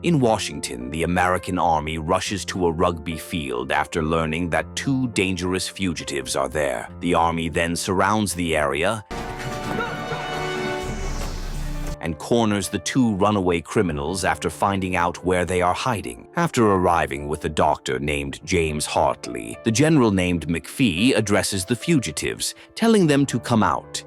In Washington, the American army rushes to a rugby field after learning that 2 dangerous fugitives are there. The army then surrounds the area and corners the 2 runaway criminals after finding out where they are hiding. After arriving with a doctor named James Hartley, the general named McPhee addresses the fugitives, telling them to come out.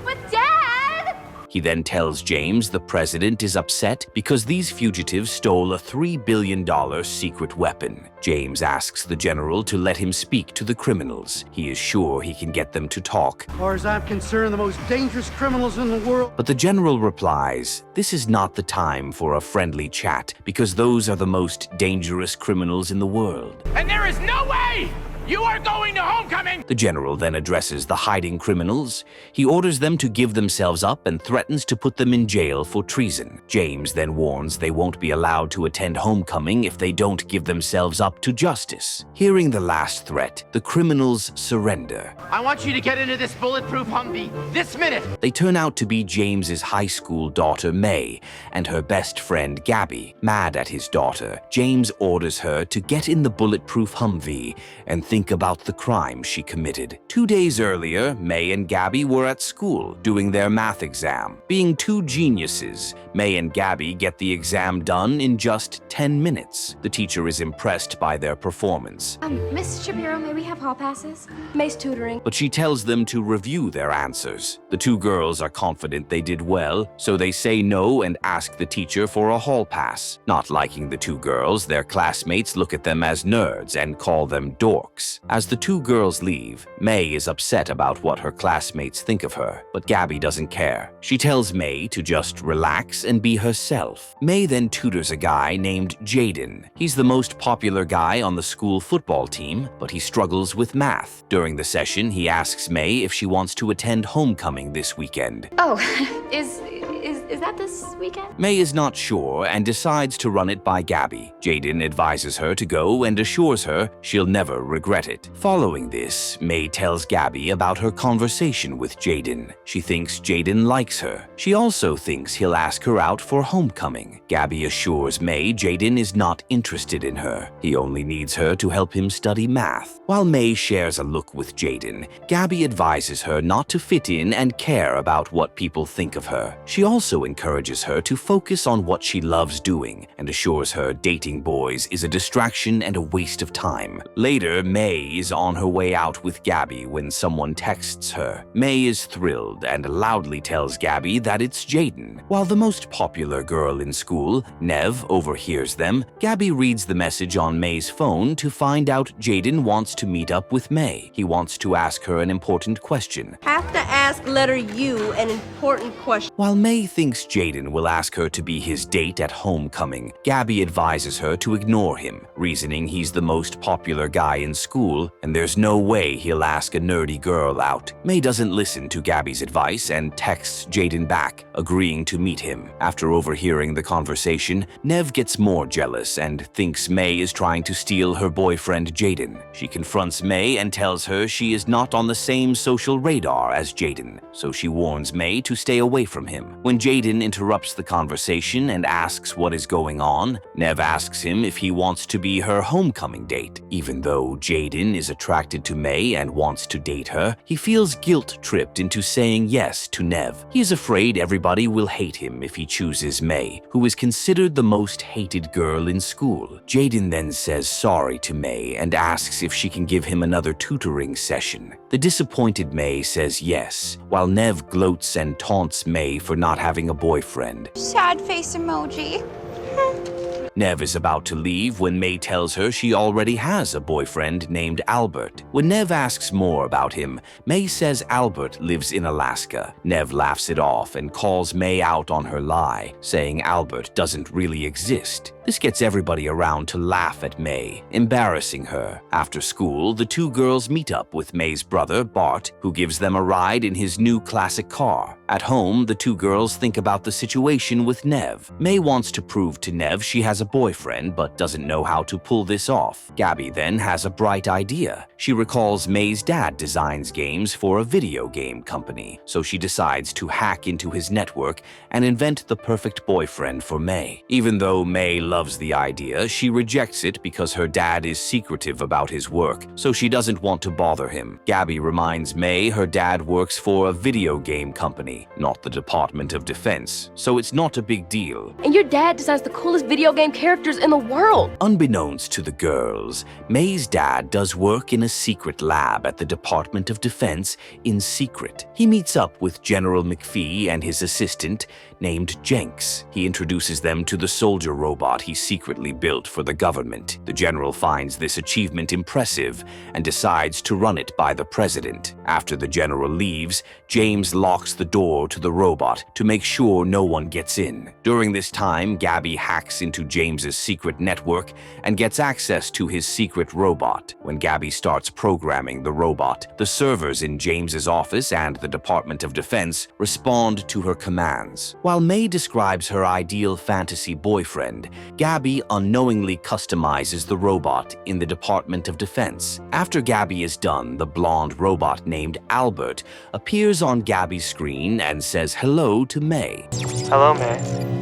But Dad! He then tells James the president is upset because these fugitives stole a $3 billion secret weapon. James asks the general to let him speak to the criminals. He is sure he can get them to talk. As far as I'm concerned, the most dangerous criminals in the world. But the general replies, this is not the time for a friendly chat because those are the most dangerous criminals in the world. And there is no way you are going to homecoming! The general then addresses the hiding criminals. He orders them to give themselves up and threatens to put them in jail for treason. James then warns they won't be allowed to attend homecoming if they don't give themselves up to justice. Hearing the last threat, the criminals surrender. I want you to get into this bulletproof Humvee this minute! They turn out to be James's high school daughter May and her best friend Gabby. Mad at his daughter, James orders her to get in the bulletproof Humvee and think about the crime she committed. 2 days earlier, May and Gabby were at school doing their math exam. Being 2 geniuses, May and Gabby get the exam done in just 10 minutes. The teacher is impressed by their performance. Miss Shapiro, may we have hall passes? May's tutoring. But she tells them to review their answers. The 2 girls are confident they did well, so they say no and ask the teacher for a hall pass. Not liking the 2 girls, their classmates look at them as nerds and call them dorks. As the 2 girls leave, May is upset about what her classmates think of her, but Gabby doesn't care. She tells May to just relax and be herself. May then tutors a guy named Jaden. He's the most popular guy on the school football team, but he struggles with math. During the session, he asks May if she wants to attend homecoming this weekend. Oh, is that this weekend? May is not sure and decides to run it by Gabby. Jaden advises her to go and assures her she'll never regret it. Following this, May tells Gabby about her conversation with Jaden. She thinks Jaden likes her. She also thinks he'll ask her out for homecoming. Gabby assures May Jaden is not interested in her. He only needs her to help him study math. While May shares a look with Jaden, Gabby advises her not to fit in and care about what people think of her. She also encourages her to focus on what she loves doing and assures her dating boys is a distraction and a waste of time. Later, May is on her way out with Gabby when someone texts her. May is thrilled and loudly tells Gabby that it's Jaden. While the most popular girl in school, Nev, overhears them, Gabby reads the message on May's phone to find out Jaden wants to meet up with May. He wants to ask her an important question. Have to ask letter U an important question. While May thinks Jaden will ask her to be his date at homecoming, Gabby advises her to ignore him, reasoning he's the most popular guy in school and there's no way he'll ask a nerdy girl out. May doesn't listen to Gabby's advice and texts Jaden back, agreeing to meet him. After overhearing the conversation, Nev gets more jealous and thinks May is trying to steal her boyfriend Jaden. She confronts May and tells her she is not on the same social radar as Jaden, so she warns May to stay away from him. When Jaden interrupts the conversation and asks what is going on, Nev asks him if he wants to be her homecoming date. Even though Jaden is attracted to May and wants to date her, he feels guilt-tripped into saying yes to Nev. He is afraid everybody will hate him if he chooses May, who is considered the most hated girl in school. Jaden then says sorry to May and asks if she can give him another tutoring session. The disappointed May says yes, while Nev gloats and taunts May for not having a boyfriend. Sad face emoji. Nev is about to leave when May tells her she already has a boyfriend named Albert. When Nev asks more about him, May says Albert lives in Alaska. Nev laughs it off and calls May out on her lie, saying Albert doesn't really exist. This gets everybody around to laugh at May, embarrassing her. After school, the two girls meet up with May's brother, Bart, who gives them a ride in his new classic car. At home, the two girls think about the situation with Nev. May wants to prove to Nev she has a boyfriend but doesn't know how to pull this off. Gabby then has a bright idea. She recalls May's dad designs games for a video game company, so she decides to hack into his network and invent the perfect boyfriend for May. Even though May loves the idea, she rejects it because her dad is secretive about his work, so she doesn't want to bother him. Gabby reminds May her dad works for a video game company, not the Department of Defense, so it's not a big deal. And your dad designs the coolest video game characters in the world. Unbeknownst to the girls, May's dad does work in a secret lab at the Department of Defense in secret. He meets up with General McPhee and his assistant named Jenks. He introduces them to the soldier robot he secretly built for the government. The general finds this achievement impressive and decides to run it by the president. After the general leaves, James locks the door to the robot to make sure no one gets in. During this time, Gabby hacks into James's secret network and gets access to his secret robot. When Gabby starts programming the robot, the servers in James's office and the Department of Defense respond to her commands. While May describes her ideal fantasy boyfriend, Gabby unknowingly customizes the robot in the Department of Defense. After Gabby is done, the blonde robot named Albert appears on Gabby's screen and says hello to May. Hello, May.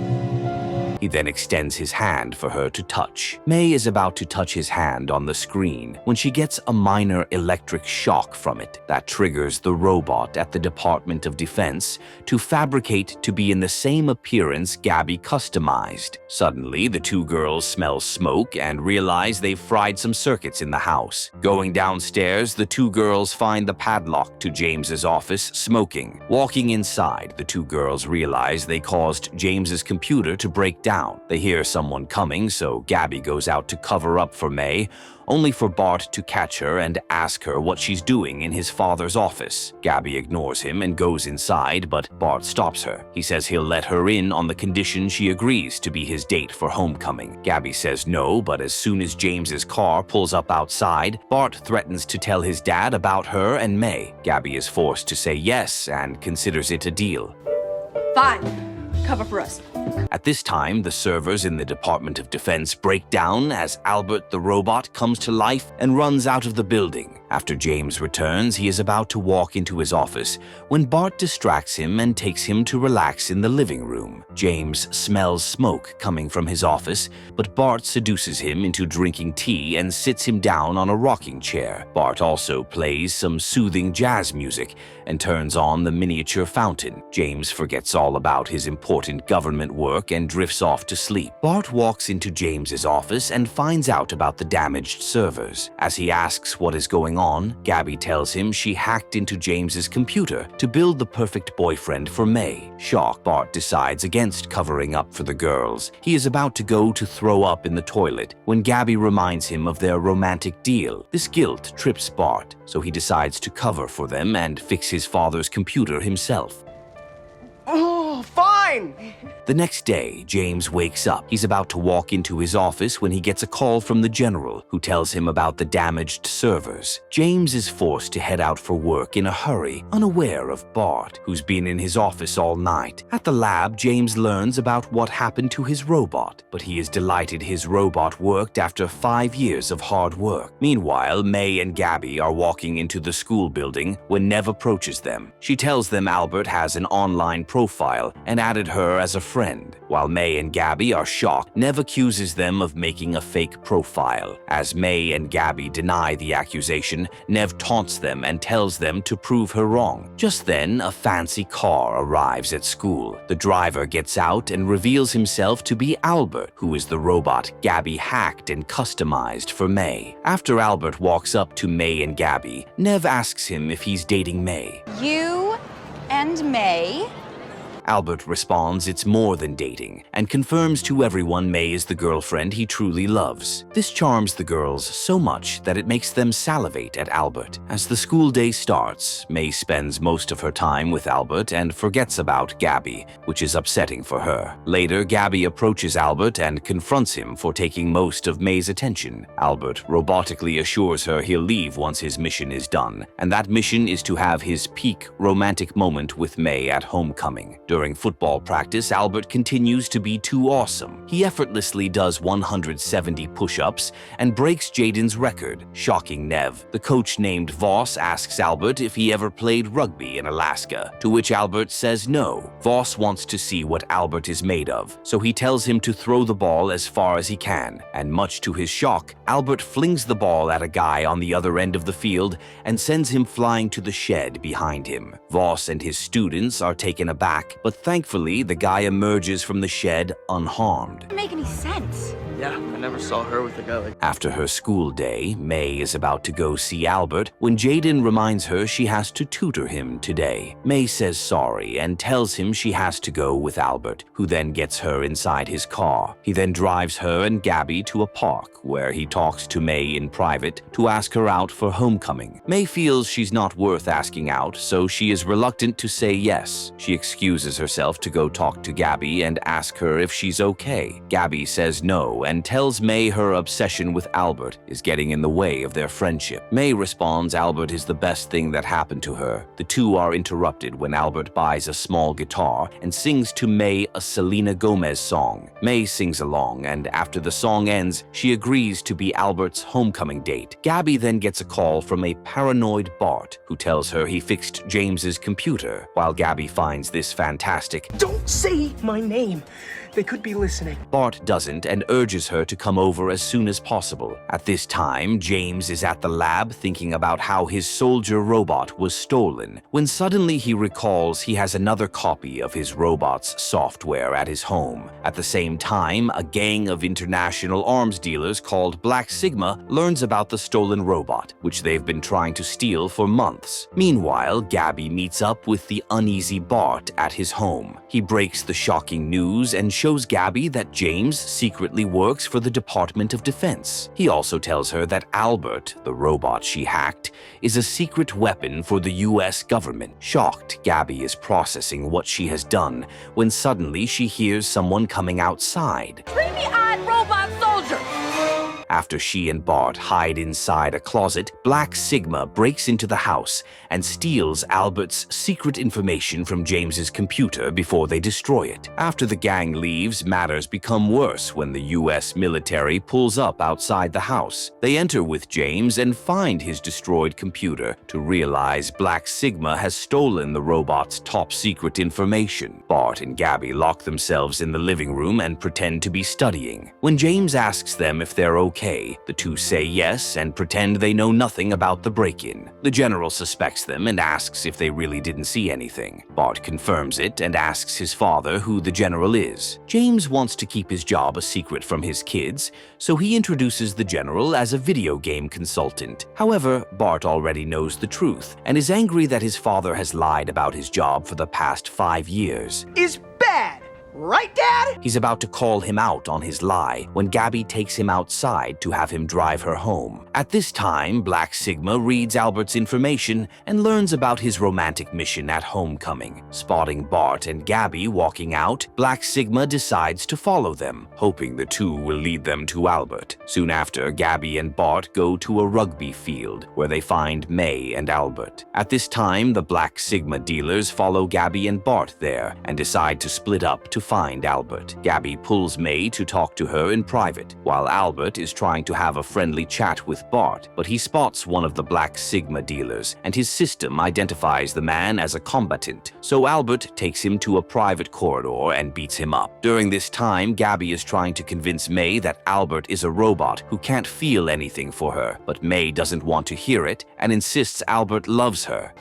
He then extends his hand for her to touch. May is about to touch his hand on the screen when she gets a minor electric shock from it that triggers the robot at the Department of Defense to fabricate to be in the same appearance Gabby customized. Suddenly, the two girls smell smoke and realize they've fried some circuits in the house. Going downstairs, the two girls find the padlock to James's office smoking. Walking inside, the two girls realize they caused James's computer to break down. They hear someone coming, so Gabby goes out to cover up for May, only for Bart to catch her and ask her what she's doing in his father's office. Gabby ignores him and goes inside, but Bart stops her. He says he'll let her in on the condition she agrees to be his date for homecoming. Gabby says no, but as soon as James's car pulls up outside, Bart threatens to tell his dad about her and May. Gabby is forced to say yes and considers it a deal. Fine. Cover for us. At this time, the servers in the Department of Defense break down as Albert the robot comes to life and runs out of the building. After James returns, he is about to walk into his office when Bart distracts him and takes him to relax in the living room. James smells smoke coming from his office, but Bart seduces him into drinking tea and sits him down on a rocking chair. Bart also plays some soothing jazz music and turns on the miniature fountain. James forgets all about his important government work and drifts off to sleep. Bart walks into James's office and finds out about the damaged servers. As he asks what is going on, Gabby tells him she hacked into James's computer to build the perfect boyfriend for May. Shocked, Bart decides against covering up for the girls. He is about to go to throw up in the toilet when Gabby reminds him of their romantic deal. This guilt trips Bart, so he decides to cover for them and fix his father's computer himself. Oh, fine! The next day, James wakes up. He's about to walk into his office when he gets a call from the general, who tells him about the damaged servers. James is forced to head out for work in a hurry, unaware of Bart, who's been in his office all night. At the lab, James learns about what happened to his robot, but he is delighted his robot worked after 5 years of hard work. Meanwhile, May and Gabby are walking into the school building when Nev approaches them. She tells them Albert has an online profile and added her as a friend. While May and Gabby are shocked, Nev accuses them of making a fake profile. As May and Gabby deny the accusation, Nev taunts them and tells them to prove her wrong. Just then, a fancy car arrives at school. The driver gets out and reveals himself to be Albert, who is the robot Gabby hacked and customized for May. After Albert walks up to May and Gabby, Nev asks him if he's dating May. You and May? Albert responds it's more than dating and confirms to everyone May is the girlfriend he truly loves. This charms the girls so much that it makes them salivate at Albert. As the school day starts, May spends most of her time with Albert and forgets about Gabby, which is upsetting for her. Later, Gabby approaches Albert and confronts him for taking most of May's attention. Albert robotically assures her he'll leave once his mission is done, and that mission is to have his peak romantic moment with May at homecoming. During football practice, Albert continues to be too awesome. He effortlessly does 170 push-ups and breaks Jaden's record, shocking Nev. The coach named Voss asks Albert if he ever played rugby in Alaska, to which Albert says no. Voss wants to see what Albert is made of, so he tells him to throw the ball as far as he can, and much to his shock, Albert flings the ball at a guy on the other end of the field and sends him flying to the shed behind him. Voss and his students are taken aback, but thankfully the guy emerges from the shed unharmed. Doesn't make any sense. Yeah, I never saw her with a guy like After her school day, May is about to go see Albert when Jaden reminds her she has to tutor him today. May says sorry and tells him she has to go with Albert, who then gets her inside his car. He then drives her and Gabby to a park where he talks to May in private to ask her out for homecoming. May feels she's not worth asking out, so she is reluctant to say yes. She excuses herself to go talk to Gabby and ask her if she's okay. Gabby says no and tells May her obsession with Albert is getting in the way of their friendship. May responds Albert is the best thing that happened to her. The two are interrupted when Albert buys a small guitar and sings to May a Selena Gomez song. May sings along, and after the song ends, she agrees to be Albert's homecoming date. Gabby then gets a call from a paranoid Bart, who tells her he fixed James's computer. While Gabby finds this fantastic, Don't say my name. They could be listening. Bart doesn't and urges her to come over as soon as possible. At this time, James is at the lab thinking about how his soldier robot was stolen, when suddenly he recalls he has another copy of his robot's software at his home. At the same time, a gang of international arms dealers called Black Sigma learns about the stolen robot, which they've been trying to steal for months. Meanwhile, Gabby meets up with the uneasy Bart at his home. He breaks the shocking news and shows Gabby that James secretly works for the Department of Defense. He also tells her that Albert, the robot she hacked, is a secret weapon for the US government. Shocked, Gabby is processing what she has done when suddenly she hears someone coming outside. Creepy-eyed robot soldier! After she and Bart hide inside a closet, Black Sigma breaks into the house and steals Albert's secret information from James's computer before they destroy it. After the gang leaves, matters become worse when the US military pulls up outside the house. They enter with James and find his destroyed computer to realize Black Sigma has stolen the robot's top secret information. Bart and Gabby lock themselves in the living room and pretend to be studying. When James asks them if they're okay, the two say yes and pretend they know nothing about the break-in. The general suspects them and asks if they really didn't see anything. Bart confirms it and asks his father who the general is. James wants to keep his job a secret from his kids, so he introduces the general as a video game consultant. However, Bart already knows the truth and is angry that his father has lied about his job for the past 5 years. Is bad. Right, Dad? He's about to call him out on his lie when Gabby takes him outside to have him drive her home. At this time, Black Sigma reads Albert's information and learns about his romantic mission at homecoming. Spotting Bart and Gabby walking out, Black Sigma decides to follow them, hoping the two will lead them to Albert. Soon after, Gabby and Bart go to a rugby field where they find May and Albert. At this time, the Black Sigma dealers follow Gabby and Bart there and decide to split up to find Albert. Gabby pulls May to talk to her in private, while Albert is trying to have a friendly chat with Bart, but he spots one of the Black Sigma dealers, and his system identifies the man as a combatant, so Albert takes him to a private corridor and beats him up. During this time, Gabby is trying to convince May that Albert is a robot who can't feel anything for her, but May doesn't want to hear it and insists Albert loves her.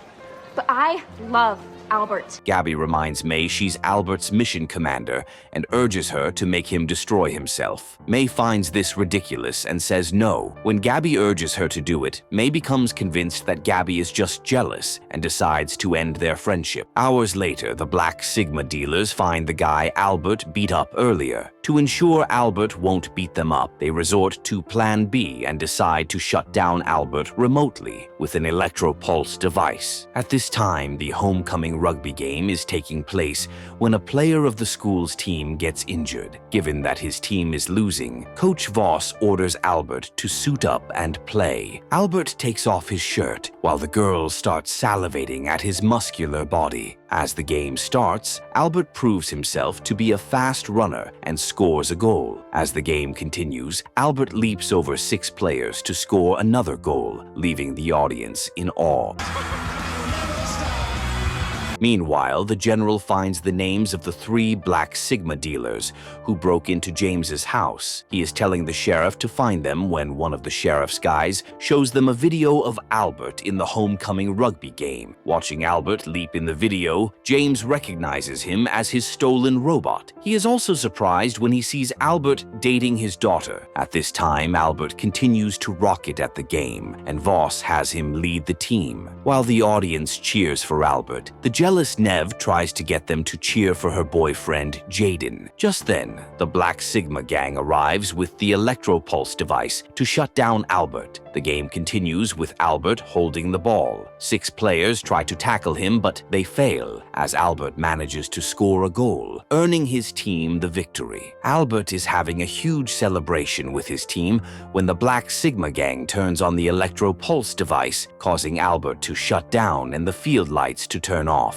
But I love Albert. Gabby reminds May she's Albert's mission commander and urges her to make him destroy himself. May finds this ridiculous and says no. When Gabby urges her to do it, May becomes convinced that Gabby is just jealous and decides to end their friendship. Hours later, the Black Sigma dealers find the guy Albert beat up earlier. To ensure Albert won't beat them up, they resort to Plan B and decide to shut down Albert remotely with an electropulse device. At this time, the homecoming rugby game is taking place when a player of the school's team gets injured. Given that his team is losing, Coach Voss orders Albert to suit up and play. Albert takes off his shirt while the girls start salivating at his muscular body. As the game starts, Albert proves himself to be a fast runner and scores a goal. As the game continues, Albert leaps over 6 players to score another goal, leaving the audience in awe. Meanwhile, the general finds the names of the 3 Black Sigma dealers who broke into James's house. He is telling the sheriff to find them when one of the sheriff's guys shows them a video of Albert in the homecoming rugby game. Watching Albert leap in the video, James recognizes him as his stolen robot. He is also surprised when he sees Albert dating his daughter. At this time, Albert continues to rock it at the game, and Voss has him lead the team. While the audience cheers for Albert, the jealous Nev tries to get them to cheer for her boyfriend, Jaden. Just then, the Black Sigma gang arrives with the electropulse device to shut down Albert. The game continues with Albert holding the ball. 6 players try to tackle him, but they fail, as Albert manages to score a goal, earning his team the victory. Albert is having a huge celebration with his team when the Black Sigma gang turns on the electropulse device, causing Albert to shut down and the field lights to turn off.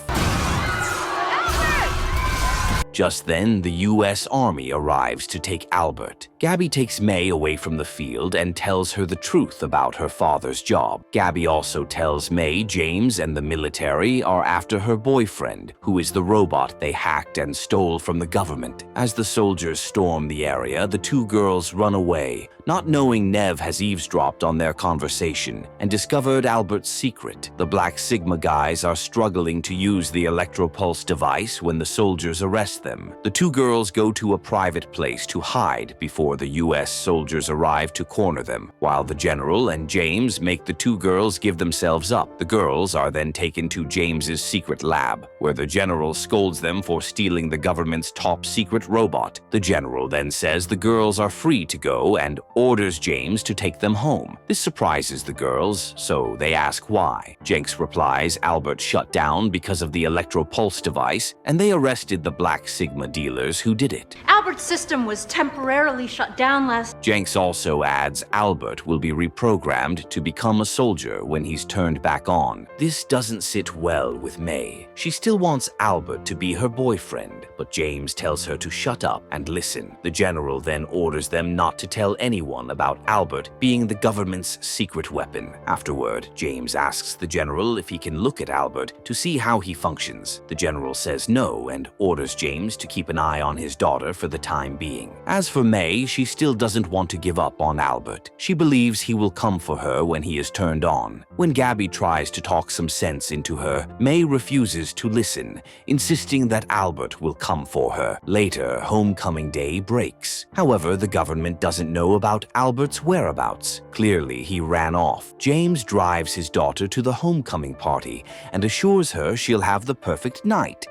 Just then, the U.S. Army arrives to take Albert. Gabby takes May away from the field and tells her the truth about her father's job. Gabby also tells May James and the military are after her boyfriend, who is the robot they hacked and stole from the government. As the soldiers storm the area, the 2 girls run away, not knowing Nev has eavesdropped on their conversation and discovered Albert's secret. The Black Sigma guys are struggling to use the electropulse device when the soldiers arrest them. The 2 girls go to a private place to hide before the U.S. soldiers arrive to corner them. While the general and James make the 2 girls give themselves up, the girls are then taken to James's secret lab, where the general scolds them for stealing the government's top secret robot. The general then says the girls are free to go and orders James to take them home. This surprises the girls, so they ask why. Jenks replies Albert shut down because of the electropulse device, and they arrested the Black Sigma dealers who did it. Albert's system was temporarily shut down last. Jenks also adds Albert will be reprogrammed to become a soldier when he's turned back on. This doesn't sit well with May. She still wants Albert to be her boyfriend, but James tells her to shut up and listen. The general then orders them not to tell anyone about Albert being the government's secret weapon. Afterward, James asks the general if he can look at Albert to see how he functions. The general says no and orders James to keep an eye on his daughter for the time being. As for May, she still doesn't want to give up on Albert. She believes he will come for her when he is turned on. When Gabby tries to talk some sense into her, May refuses to listen, insisting that Albert will come for her. Later, homecoming day breaks. However, the government doesn't know about Albert's whereabouts. Clearly, he ran off. James drives his daughter to the homecoming party and assures her she'll have the perfect night.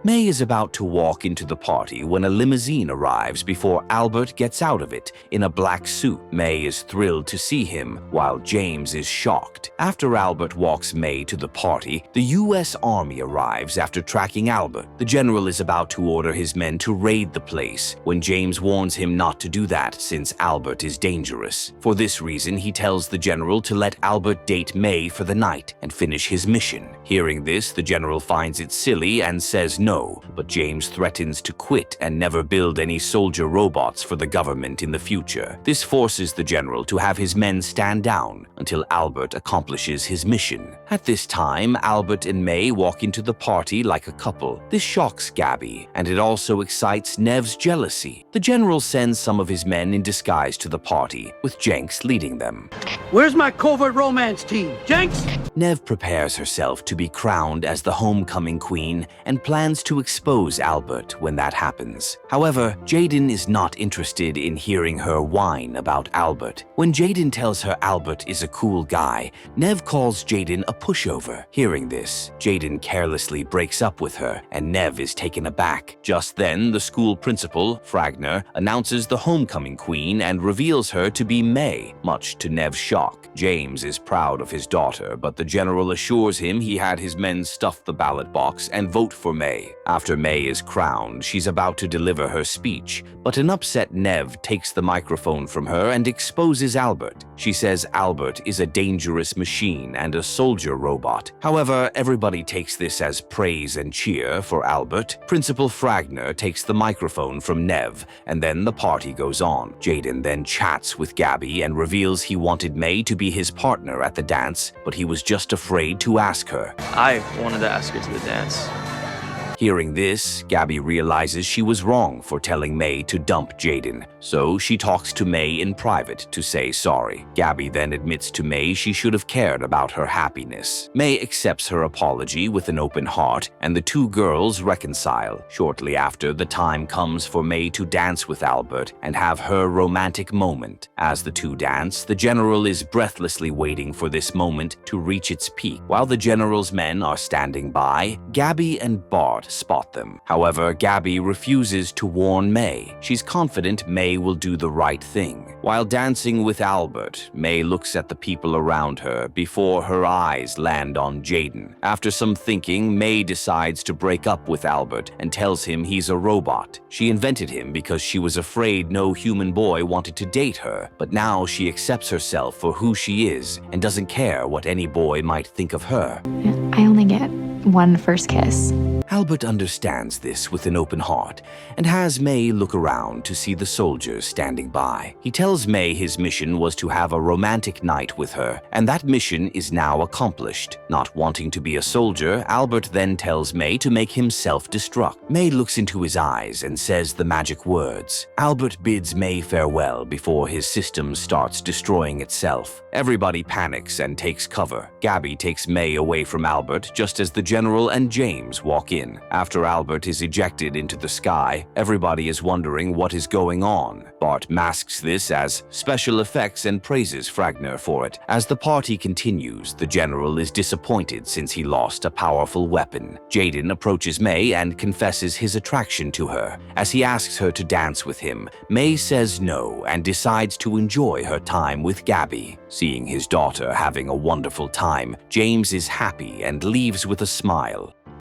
May is about to walk into the party when a limousine arrives before Albert gets out of it in a black suit. May is thrilled to see him, while James is shocked. After Albert walks May to the party, the U.S. Army arrives after tracking Albert. The general is about to order his men to raid the place when James warns him not to do that since Albert is dangerous. For this reason, he tells the general to let Albert date May for the night and finish his mission. Hearing this, the general finds it silly and says no no, but James threatens to quit and never build any soldier robots for the government in the future. This forces the general to have his men stand down until Albert accomplishes his mission. At this time, Albert and May walk into the party like a couple. This shocks Gabby, and it also excites Nev's jealousy. The general sends some of his men in disguise to the party, with Jenks leading them. Where's my covert romance team? Jenks? Nev prepares herself to be crowned as the homecoming queen and plans to expose Albert when that happens. However, Jaden is not interested in hearing her whine about Albert. When Jaden tells her Albert is a cool guy, Nev calls Jaden a pushover. Hearing this, Jaden carelessly breaks up with her, and Nev is taken aback. Just then, the school principal, Fragner, announces the homecoming queen and reveals her to be May, much to Nev's shock. James is proud of his daughter, but the general assures him he had his men stuff the ballot box and vote for May. After May is crowned, she's about to deliver her speech, but an upset Nev takes the microphone from her and exposes Albert. She says Albert is a dangerous machine and a soldier robot. However, everybody takes this as praise and cheer for Albert. Principal Fragner takes the microphone from Nev, and then the party goes on. Jaden then chats with Gabby and reveals he wanted May to be his partner at the dance, but he was just afraid to ask her. I wanted to ask her to the dance. Hearing this, Gabby realizes she was wrong for telling May to dump Jaden, so she talks to May in private to say sorry. Gabby then admits to May she should have cared about her happiness. May accepts her apology with an open heart, and the two girls reconcile. Shortly after, the time comes for May to dance with Albert and have her romantic moment. As the two dance, the general is breathlessly waiting for this moment to reach its peak. While the general's men are standing by, Gabby and Bart spot them. However, Gabby refuses to warn May. She's confident May will do the right thing. While dancing with Albert, May looks at the people around her before her eyes land on Jaden. After some thinking, May decides to break up with Albert and tells him he's a robot. She invented him because she was afraid no human boy wanted to date her, but now she accepts herself for who she is and doesn't care what any boy might think of her. I only get one first kiss. Albert understands this with an open heart and has May look around to see the soldiers standing by. He tells May his mission was to have a romantic night with her, and that mission is now accomplished. Not wanting to be a soldier, Albert then tells May to make him self-destruct. May looks into his eyes and says the magic words. Albert bids May farewell before his system starts destroying itself. Everybody panics and takes cover. Gabby takes May away from Albert just as the general and James walk in. After Albert is ejected into the sky, everybody is wondering what is going on. Bart masks this as special effects and praises Fragner for it. As the party continues, the general is disappointed since he lost a powerful weapon. Jaden approaches May and confesses his attraction to her. As he asks her to dance with him, May says no and decides to enjoy her time with Gabby. Seeing his daughter having a wonderful time, James is happy and leaves with a smile.